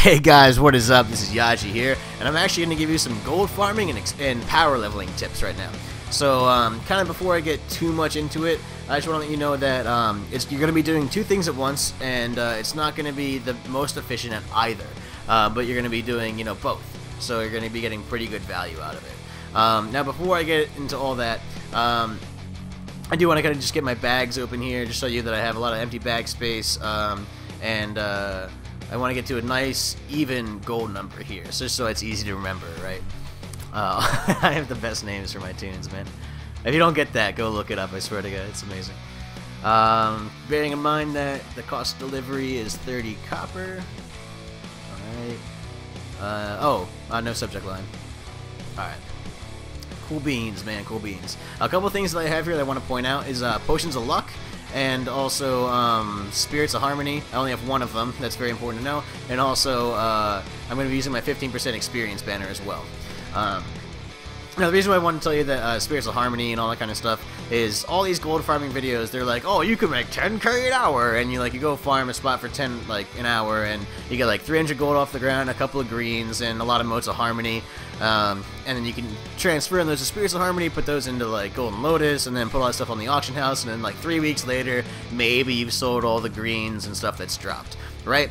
Hey guys, what is up? This is Yaji here, and I'm actually going to give you some gold farming and power leveling tips right now. So, kind of before I get too much into it, I just want to let you know that you're going to be doing two things at once, and it's not going to be the most efficient at either, but you're going to be doing, both. So you're going to be getting pretty good value out of it. Now, before I get into all that, I do want to kind of just get my bags open here, just show you that I have a lot of empty bag space, and I want to get to a nice, even gold number here, just so it's easy to remember, right? I have the best names for my tunes, man. If you don't get that, go look it up, I swear to God, it's amazing. Bearing in mind that the cost of delivery is 30 copper. Alright. No subject line. Alright. Cool beans, man, cool beans. A couple things that I have here that I want to point out is Potions of Luck, and also Spirits of Harmony. I only have one of them. That's very important to know. And also, I'm going to be using my 15% experience banner as well. Now, the reason why I want to tell you that Spirits of Harmony and all that kind of stuff is all these gold farming videos, they're like, oh, you can make 10k an hour, and you go farm a spot for 10 an hour, and you get like 300 gold off the ground, a couple of greens, and a lot of motes of harmony, and then you can transfer in those to Spirits of Harmony, put those into like Golden Lotus, and then put all that stuff on the auction house, and then like 3 weeks later, maybe you've sold all the greens and stuff that's dropped, right?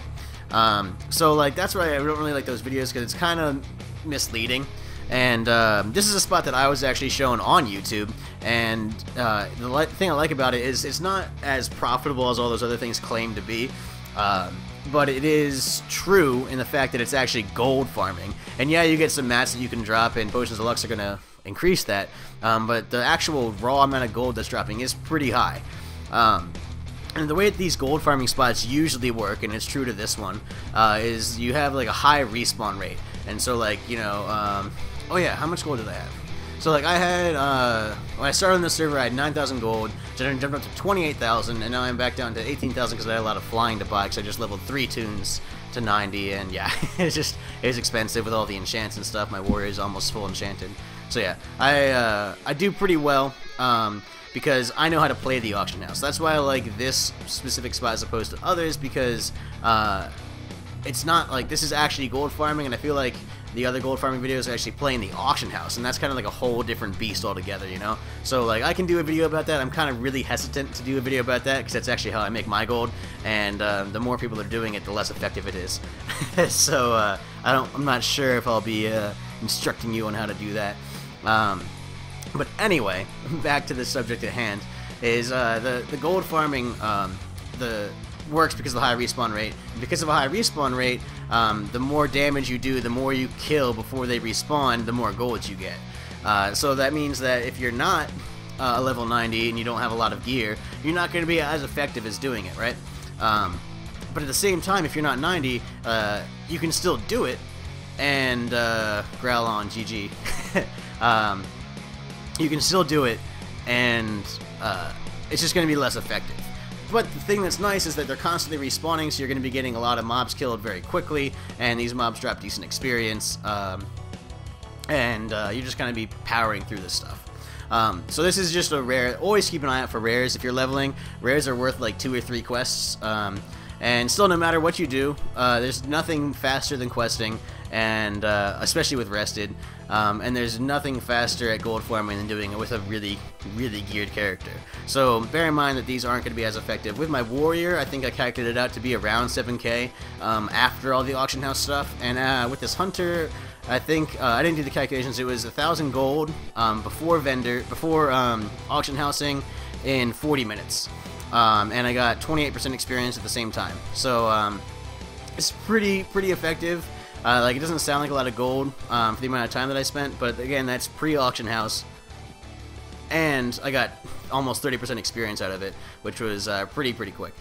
So like that's why I don't really like those videos, because it's kind of misleading. And this is a spot that I was actually shown on YouTube, and the thing I like about it is it's not as profitable as all those other things claim to be, but it is true in the fact that it's actually gold farming. And yeah, you get some mats that you can drop, and Potions of Luck are going to increase that, but the actual raw amount of gold that's dropping is pretty high. And the way that these gold farming spots usually work, and it's true to this one, is you have like a high respawn rate. And so like, oh yeah, how much gold did I have? So like I had, when I started on this server I had 9,000 gold, then I jumped up to 28,000, and now I'm back down to 18,000 because I had a lot of flying to buy, because I just leveled 3 tunes to 90, and yeah, it was expensive with all the enchants and stuff. My warrior is almost full enchanted. So yeah, I do pretty well, because I know how to play the auction house. That's why I like this specific spot as opposed to others, because it's not like this is actually gold farming, and I feel like the other gold farming videos are actually playing the auction house, and that's kind of like a whole different beast altogether, So like I can do a video about that. I'm kind of really hesitant to do a video about that, because that's actually how I make my gold, and the more people are doing it, the less effective it is. So I'm not sure if I'll be instructing you on how to do that. But anyway, back to the subject at hand, is the gold farming works because of the high respawn rate. And because of a high respawn rate, the more damage you do, the more you kill before they respawn, the more gold you get. So that means that if you're not a level 90 and you don't have a lot of gear, you're not going to be as effective as doing it, right? But at the same time, if you're not 90, you can still do it, and growl on GG. You can still do it, and it's just going to be less effective. But the thing that's nice is that they're constantly respawning, so you're going to be getting a lot of mobs killed very quickly, and these mobs drop decent experience, and you're just going to be powering through this stuff. So this is just a rare. Always keep an eye out for rares if you're leveling. Rares are worth like 2 or 3 quests, and still, no matter what you do, there's nothing faster than questing, and especially with rested. And there's nothing faster at gold farming than doing it with a really, really geared character. So bear in mind that these aren't going to be as effective. With my warrior, I think I calculated it out to be around 7k after all the auction house stuff. And with this hunter, I think I didn't do the calculations. It was 1,000 gold before auction housing in 40 minutes, and I got 28% experience at the same time. So it's pretty effective. Like, it doesn't sound like a lot of gold for the amount of time that I spent, but again, that's pre-auction house, and I got almost 30% experience out of it, which was pretty quick.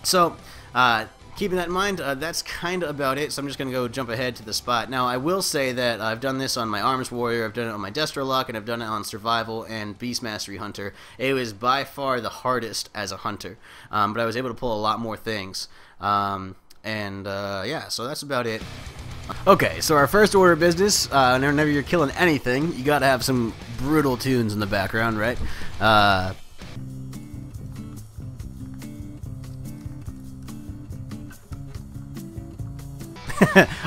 So keeping that in mind, that's kind of about it, so I'm just going to go jump ahead to the spot. Now, I will say that I've done this on my Arms Warrior, I've done it on my Destro Lock, and I've done it on Survival and Beast Mastery Hunter. It was by far the hardest as a hunter, but I was able to pull a lot more things. Yeah, so that's about it. Okay, so our first order of business, whenever you're killing anything, you gotta have some brutal tunes in the background, right?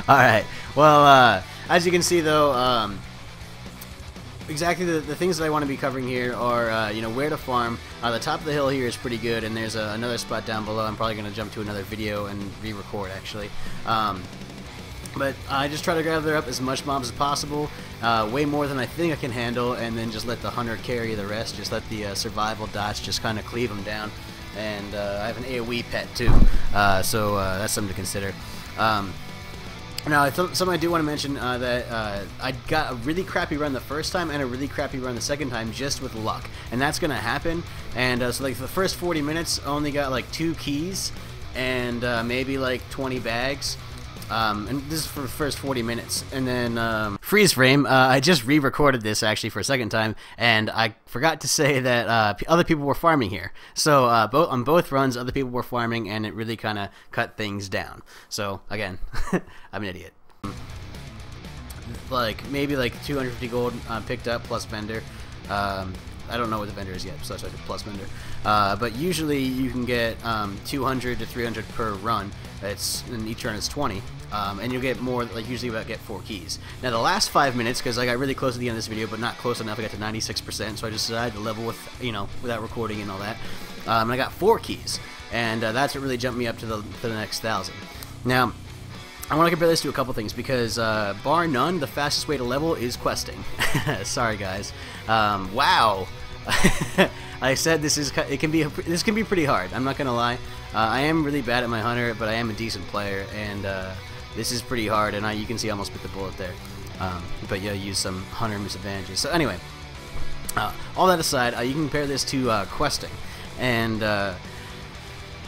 Alright, well, as you can see though, exactly the things that I want to be covering here are, you know, where to farm. The top of the hill here is pretty good, and there's another spot down below. I'm probably going to jump to another video and re-record, actually. But I just try to gather up as much mobs as possible, way more than I think I can handle, and then just let the hunter carry the rest. Just let the survival dots just kind of cleave them down. And I have an AoE pet too, so that's something to consider. Now, something I do want to mention, that I got a really crappy run the first time and a really crappy run the second time just with luck. And that's going to happen. And so like the first 40 minutes, I only got like 2 keys and maybe like 20 bags. And this is for the first 40 minutes. And then freeze frame, I just re-recorded this actually for a second time, and I forgot to say that other people were farming here. So on both runs, other people were farming, and it really kind of cut things down. So again, I'm an idiot. Like maybe like 250 gold picked up plus vendor. I don't know what the vendor is yet, so that's why I said plus vendor. But usually you can get 200 to 300 per run. And each run is 20, and you'll get more. Like usually, you get 4 keys. Now the last 5 minutes, because I got really close at the end of this video, but not close enough. I got to 96%, so I just decided to level with, you know, without recording and all that. And I got 4 keys, and that's what really jumped me up to the next 1,000. Now, I want to compare this to a couple things because, bar none, the fastest way to level is questing. Sorry, guys. Wow. I said this can be pretty hard. I'm not gonna lie. I am really bad at my hunter, but I am a decent player, and this is pretty hard. And you can see I almost bit the bullet there. But yeah, use some hunter misadvantages. So anyway, all that aside, you can compare this to questing, and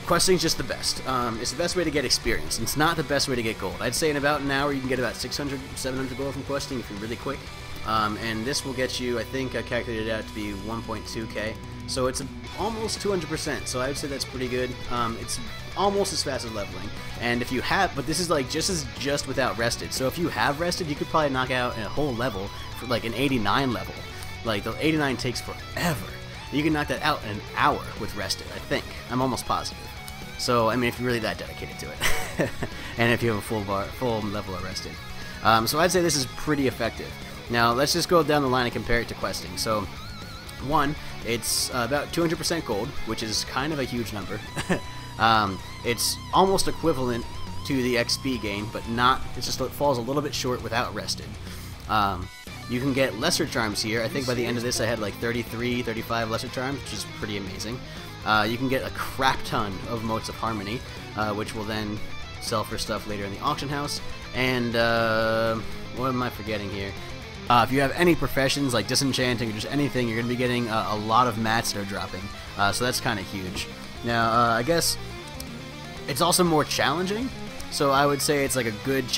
questing's just the best. It's the best way to get experience. It's not the best way to get gold. I'd say in about an hour you can get about 600, 700 gold from questing if you're really quick. And this will get you, I think I calculated it out to be 1.2k, so it's almost 200%, so I would say that's pretty good. It's almost as fast as leveling, and if you have, but this is like just without rested, so if you have rested, you could probably knock out a whole level for like an 89 level. Like the 89 takes forever. You can knock that out in an hour with rested, I think. I'm almost positive. So, I mean, if you're really that dedicated to it, and if you have a full level of rested. So I'd say this is pretty effective. Now, let's just go down the line and compare it to questing. So, 1, it's about 200% gold, which is kind of a huge number. It's almost equivalent to the XP gain, but not, it falls a little bit short without rested. You can get lesser charms here. I think by the end of this I had like 33, 35 lesser charms, which is pretty amazing. You can get a crap ton of motes of harmony, which will then sell for stuff later in the auction house. And, what am I forgetting here? If you have any professions like disenchanting or just anything, you're going to be getting a lot of mats that are dropping. So that's kind of huge. Now, I guess it's also more challenging. So I would say it's like a good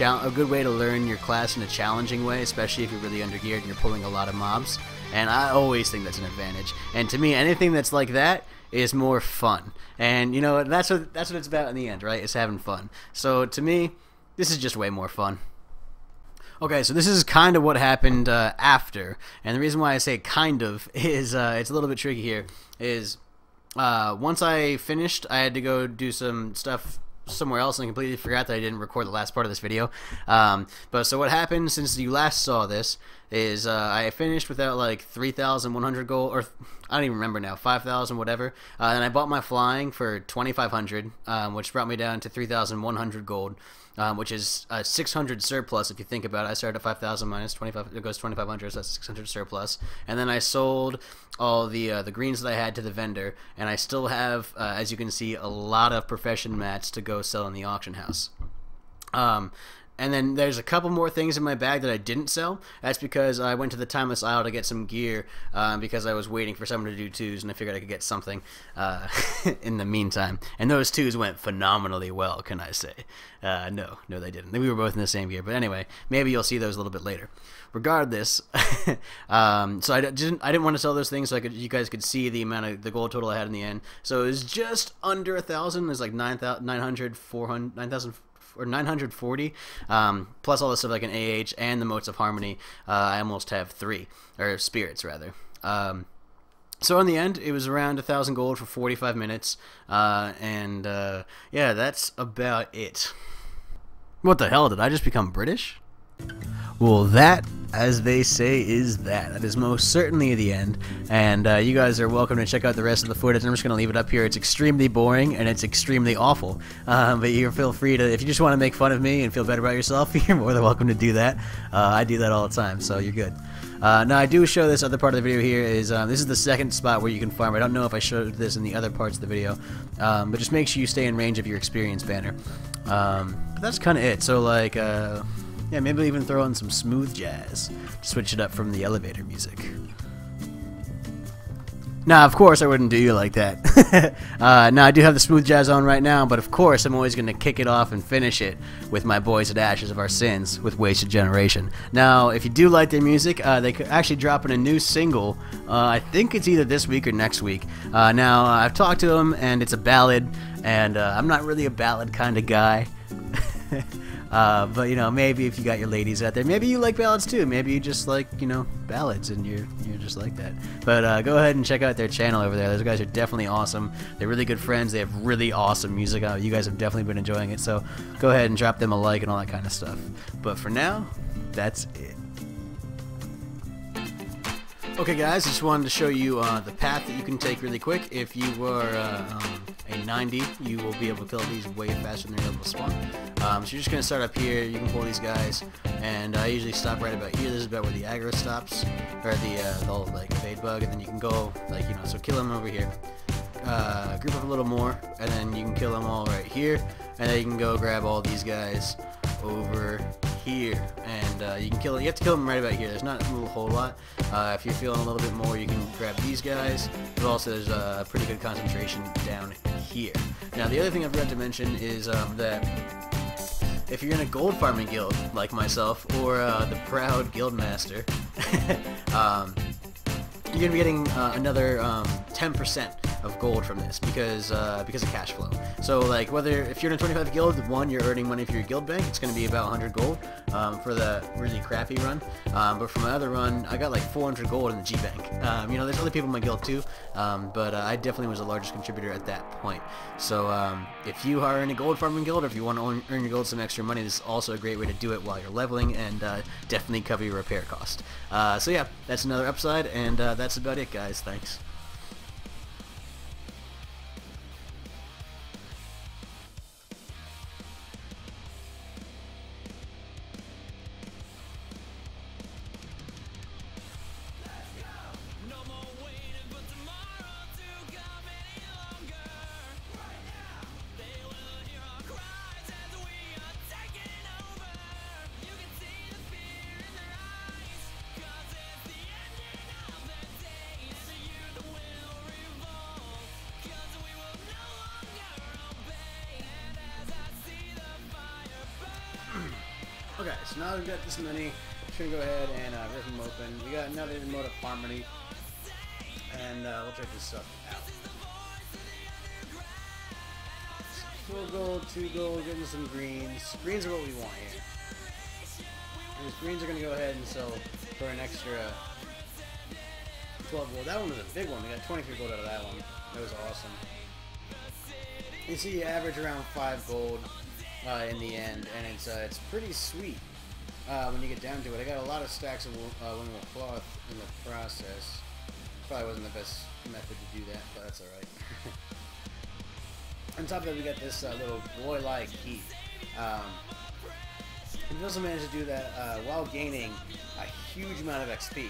way to learn your class in a challenging way, especially if you're really undergeared and you're pulling a lot of mobs. And I always think that's an advantage. And to me, anything that's like that is more fun. And you know, that's what it's about in the end, right? It's having fun. So to me, this is just way more fun. Okay, so this is kind of what happened after, and the reason why I say kind of is it's a little bit tricky here, is once I finished, I had to go do some stuff somewhere else, and I completely forgot that I didn't record the last part of this video. But so what happened since you last saw this is I finished without like 3,100 gold, or I don't even remember now, 5,000 whatever, and I bought my flying for 2,500, which brought me down to 3,100 gold. Which is 600 surplus if you think about it. I started at 5,000 minus 25, it goes 2,500, so that's 600 surplus. And then I sold all the greens that I had to the vendor, and I still have, as you can see, a lot of profession mats to go sell in the auction house. And then there's a couple more things in my bag that I didn't sell. That's because I went to the Timeless Isle to get some gear because I was waiting for someone to do 2s, and I figured I could get something in the meantime. And those 2s went phenomenally well, can I say. No, they didn't. We were both in the same gear. But anyway, maybe you'll see those a little bit later. Regardless, so I didn't want to sell those things so you guys could see the amount of the gold total I had in the end. So it was just under 1,000. It was like 940, plus all the stuff like an AH and the motes of harmony. I almost have 3, or spirits rather. So in the end, it was around 1,000 gold for 45 minutes, yeah, that's about it. What the hell? Did I just become British? Well, that, as they say, is that. That is most certainly the end. And you guys are welcome to check out the rest of the footage. I'm just going to leave it up here. It's extremely boring and it's extremely awful. But you feel free to, if you just want to make fun of me and feel better about yourself, you're more than welcome to do that. I do that all the time, so you're good. Now, I do show this other part of the video here. Is this is the second spot where you can farm. I don't know if I showed this in the other parts of the video. But just make sure you stay in range of your experience banner. But that's kind of it. So, like, yeah, maybe even throw in some smooth jazz. Switch it up from the elevator music. Now, of course, I wouldn't do you like that. Now, I do have the smooth jazz on right now, but of course, I'm always going to kick it off and finish it with my boys at Ashes of Our Sins with Wasted Generation. Now, if you do like their music, they could actually drop in a new single. I think it's either this week or next week. Now, I've talked to them, and it's a ballad, and I'm not really a ballad kind of guy. But, you know, maybe if you got your ladies out there, maybe you like ballads too. Maybe you just like, you know, ballads and you're just like that. But go ahead and check out their channel over there. Those guys are definitely awesome. They're really good friends. They have really awesome music. You guys have definitely been enjoying it. So go ahead and drop them a like and all that kind of stuff. But for now, that's it. Okay, guys, I just wanted to show you the path that you can take really quick. If you were a 90, you will be able to kill these way faster than you're able to spawn. So you're just going to start up here. You can pull these guys, and I usually stop right about here. This is about where the aggro stops, or the whole like evade bug, and then you can go like, you know, so kill them over here. Group up a little more, and then you can kill them all right here, and then you can go grab all these guys over here, and you can kill. You have to kill them right about here. There's not a whole lot. If you're feeling a little bit more, you can grab these guys. But also, there's a pretty good concentration down here. Now, the other thing I forgot to mention is that if you're in a gold farming guild like myself, or the proud guild master, you're gonna be getting another 10% of gold from this because of cash flow. So like if you're in a 25 guild, you're earning money for your guild bank. It's gonna be about 100 gold for the really crappy run. But for my other run, I got like 400 gold in the G bank. You know, there's other people in my guild too, but I definitely was the largest contributor at that point. So if you are in a gold farming guild, or if you want to earn your gold some extra money, this is also a great way to do it while you're leveling and definitely cover your repair cost. So yeah, that's another upside, and that's about it, guys. Thanks. Okay, so now we've got this many, I'm just going to go ahead and rip them open. We got another mode of harmony, and we'll check this stuff out. 4 gold, 2 gold, getting some greens. Greens are what we want here. And these greens are going to go ahead and sell for an extra 12 gold. That one was a big one. We got 23 gold out of that one. That was awesome. You see you average around 5 gold. In the end, and it's pretty sweet when you get down to it. I got a lot of stacks of windmill cloth in the process. Probably wasn't the best method to do that, but that's alright. On top of that, we got this little boy-like heat. And we also managed to do that while gaining a huge amount of XP.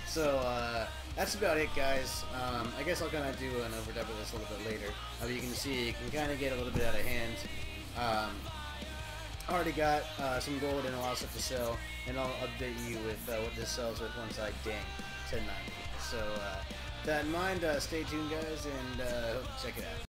So that's about it, guys. I guess I'll kind of do an overdub of this a little bit later. But you can see, you can kind of get a little bit out of hand. Already got some gold and a lot of stuff to sell, and I'll update you with what this sells with once I ding to 90. So, with that in mind, stay tuned, guys, and hope you check it out.